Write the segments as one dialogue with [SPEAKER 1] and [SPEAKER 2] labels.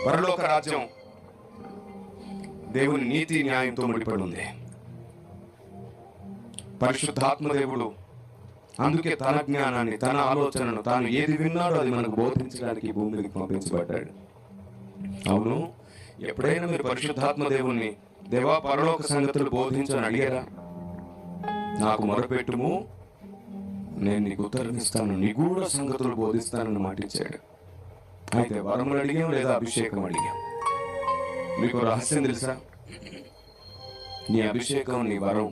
[SPEAKER 1] పరలోక రాజ్యం దేవుని నీతి న్యాయంతో ముడిపడి ఉంది. పరిశుద్ధాత్మ దేవుడు అందుకే తన జ్ఞానాన్ని, తన ఆలోచనను, తాను ఏది విన్నాడో అది మనకు బోధించడానికి భూమి మీదకి పంపించబడ్డాడు. అవును, ఎప్పుడైనా మీరు పరిశుద్ధాత్మ దేవుణ్ణి, దేవా పరలోక సంగతులు బోధించని అడిగారా? నాకు మొరపెట్టుము, నేను నీకు ఉత్తరం ఇస్తాను, నిగూఢ సంగతులు బోధిస్తానని మాట ఇచ్చాడు. అయితే వరములు అడిగాం లేదా అభిషేకం అడిగాం? మీకు రహస్యం తెలుసా? నీ అభిషేకం, నీ వరం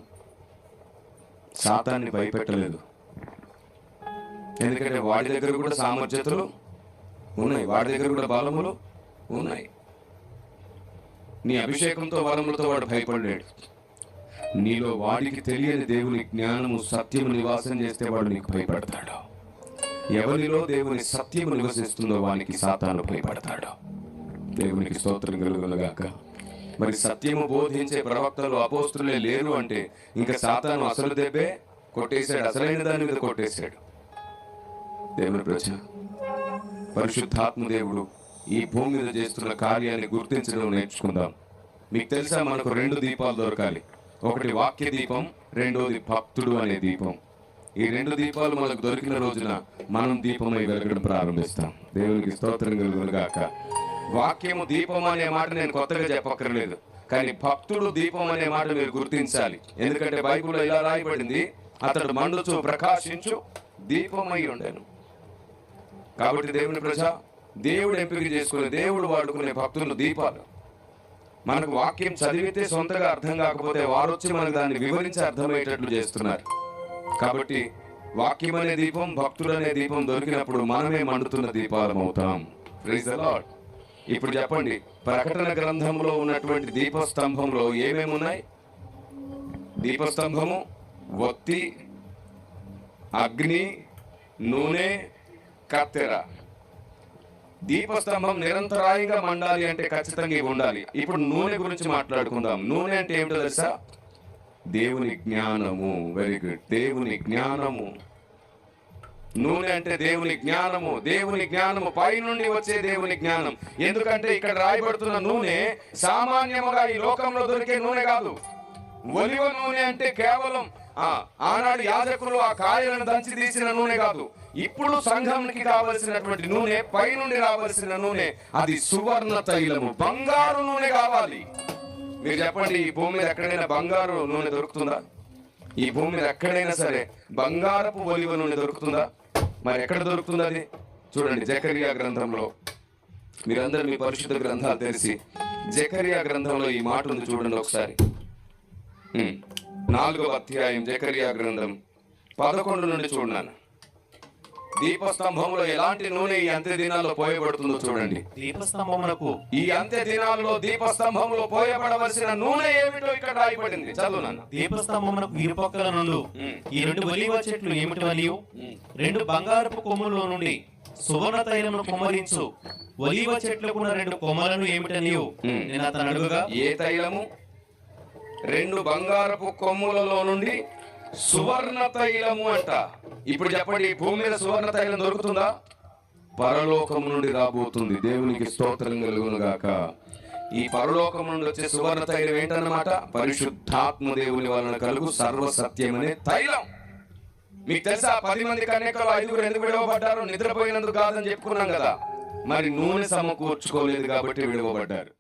[SPEAKER 1] సాతాన్ని భయపెట్టలేదు. ఎందుకంటే వాడి దగ్గర కూడా సామర్థ్యతలు ఉన్నాయి, వాడి దగ్గర కూడా బలములు ఉన్నాయి. నీ అభిషేకంతో వరములతో వాడు భయపడలేడు. నీలో వాడికి తెలియని దేవుని జ్ఞానము, సత్యము నివాసం చేస్తే వాడు నీకు భయపడతాడు. ఎవరిలో దేవుని సత్యము నివసిస్తుందో వానికి సాతాను భయపడతాడు. దేవునికి స్తోత్రం కలుగునుగాక. మరి సత్యము బోధించే ప్రవక్తలు, అపోస్తులే లేరు అంటే ఇంకా సాతాను అసలు దెబ్బే కొట్టేశాడు, అసలైన దాని మీద కొట్టేశాడు. దేవుని ప్రజ, పరిశుద్ధాత్మ దేవుడు ఈ భూమి మీద చేస్తున్న కార్యాన్ని గుర్తించడం నేర్చుకుందాం. మీకు తెలుసా, మనకు 2 దీపాలు దొరకాలి. ఒకటి వాక్య దీపం, రెండోది భక్తుడు అనే దీపం. ఈ 2 దీపాలు మనకు దొరికిన రోజున మనం దీపమై వెలగడం ప్రారంభిస్తాం. దేవునికి స్తోత్రం కలుగునుగాక. వాక్యము దీపం అనే మాట నేను కొత్తగా చెప్పక్కర్లేదు, కానీ భక్తుడు దీపం అనే మాట మీరు గుర్తించాలి. ఎందుకంటే బైబిల్లో ఇలా రాయబడింది, అతడు మండుచు ప్రకాశించు దీపమై ఉండెను. కాబట్టి దేవుని ప్రజ, దేవుడు ఎంపిక చేసుకునే, దేవుడు వాడుకునే భక్తులు దీపాలు. మనకు వాక్యం చదివితే సొంతగా అర్థం కాకపోతే వారు వచ్చి మనకు దాన్ని వివరించి అర్థమయ్యేటట్లు చేస్తున్నారు. కాబట్టి వాక్యం అనే దీపం, భక్తుడు అనే దీపం దొరికినప్పుడు మనమే మండుతున్న దీపాలం అవుతాం. Praise the Lord. ఇప్పుడు చెప్పండి, ప్రకటన గ్రంథంలో ఉన్నటువంటి దీపస్తంభంలో ఏమేమి ఉన్నాయి? దీపస్తంభము, ఒత్తి, అగ్ని, నూనె, కత్తెర. దీపస్తంభం నిరంతరాయంగా మండాలి అంటే ఖచ్చితంగా ఇవి ఉండాలి. ఇప్పుడు నూనె గురించి మాట్లాడుకుందాం. నూనె అంటే ఏమిటో తెలుసా? దేవుని జ్ఞానము. వెరీ గుడ్, దేవుని జ్ఞానము. నూనె అంటే దేవుని జ్ఞానము. దేవుని జ్ఞానము, పైనుండి వచ్చే దేవుని జ్ఞానం. ఎందుకంటే ఇక్కడ రాయబడుతున్న నూనె సామాన్యముగా ఈ లోకంలో దొరికే నూనె కాదు. ఒలివ నూనె అంటే కేవలం ఆనాడు యాజకులు ఆ కాయలను దంచి తీసిన నూనె కాదు. ఇప్పుడు సంఘంకి కావలసినటువంటి నూనె, పైనుండి రావాల్సిన నూనె, అది సువర్ణ తైలము, బంగారు నూనె కావాలి. మీరు చెప్పండి, ఈ భూమి మీద ఎక్కడైనా బంగారు నూనె దొరుకుతుందా? ఈ భూమి మీద ఎక్కడైనా సరే బంగారపు ఒలివ నూనె దొరుకుతుందా? మరి ఎక్కడ దొరుకుతుంది అది? చూడండి, జకరియా గ్రంథంలో, మీరందరూ మీ పరిశుద్ధ గ్రంథాలు తెలిసి జకరియా గ్రంథంలో ఈ మాట ఉంది, చూడండి ఒకసారి. 4వ అధ్యాయం జకరియా గ్రంథం 11 నుండి చూడన్నాను. దీపస్తంభంలో ఎలాంటి నూనె ఈ అంత్య దినాల్లో పోయబడుతుందో చూడండి.
[SPEAKER 2] దీపస్తంభమునకు,
[SPEAKER 1] ఈ అంత్య దినాల్లో దీపస్తంభంలో పోయబడవలసిన నూనె ఏమిటో ఇక్కడ రాయబడింది. చదువు నాన్న.
[SPEAKER 2] దీపస్తంభమునకు ఇరుపక్కల నుండి ఈ 2 ఒలీవ చెట్లు ఏమిటి మరియు 2 బంగారపు కొమ్ముల్లో నుండి సువర్ణ తైలమును కుమ్మరించు ఒలీవ చెట్లకున్న 2 కొమ్మలను ఏమిటనియు నేను అతను అడుగుగా,
[SPEAKER 1] ఏ తైలము? 2 బంగారపు కొమ్ములలో నుండి సువర్ణ తైలము అంట. ఇప్పుడు చెప్పండి, భూమి మీద సువర్ణ తైలం దొరుకుతుందా? పరలోకం నుండి రాబోతుంది. దేవునికి స్తోత్రం కలుగునుగాక. ఈ పరలోకం నుండి వచ్చే సువర్ణ తైలం ఏంటన్నమాట? పరిశుద్ధాత్మ దేవుని వలన కలుగు సర్వసత్యమనే తైలం. మీకు తెలుసా, 10 మంది కన్యకలు 5 ఎందుకు విడవబడ్డారు? నిద్రపోయినందుకు కాదని చెప్పుకున్నాం కదా. మరి నూనె సమకూర్చుకోలేదు కాబట్టి విడవబడ్డారు.